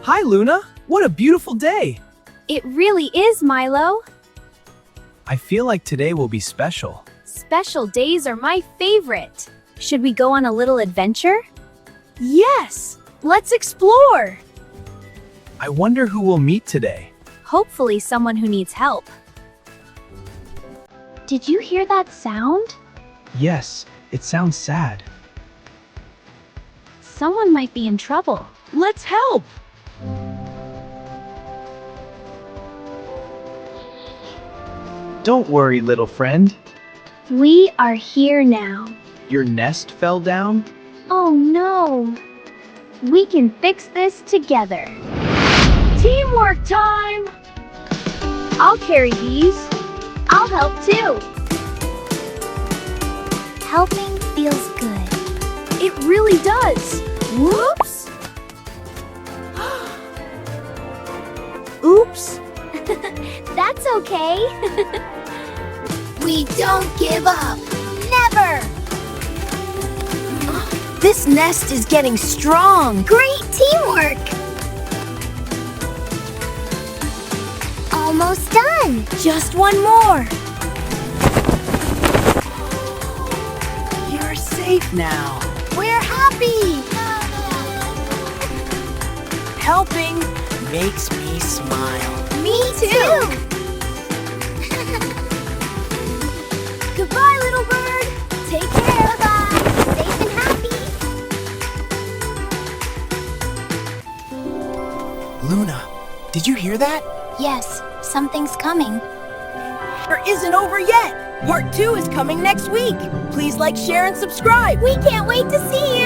Hi, Luna. What a beautiful day. It really is, Milo. I feel like today will be special. Special days are my favorite. Should we go on a little adventure? Yes, let's explore. I wonder who we'll meet today. Hopefully someone who needs help. Did you hear that sound? Yes, it sounds sad. Someone might be in trouble. Let's help! Don't worry, little friend. We are here now. Your nest fell down? Oh no. We can fix this together. Teamwork time! I'll carry these. I'll help too. Helping feels good. It really does. Whoops! Oops! That's okay. We don't give up. Never! This nest is getting strong. Great teamwork. Almost done. Just one more. You're safe now. We're happy. Helping makes me smile. Me too. Goodbye, little bird. Take care. Bye-bye. Safe and happy. Luna, did you hear that? Yes, something's coming. Isn't over yet. Part 2 is coming next week. Please like, share, and subscribe. We can't wait to see you.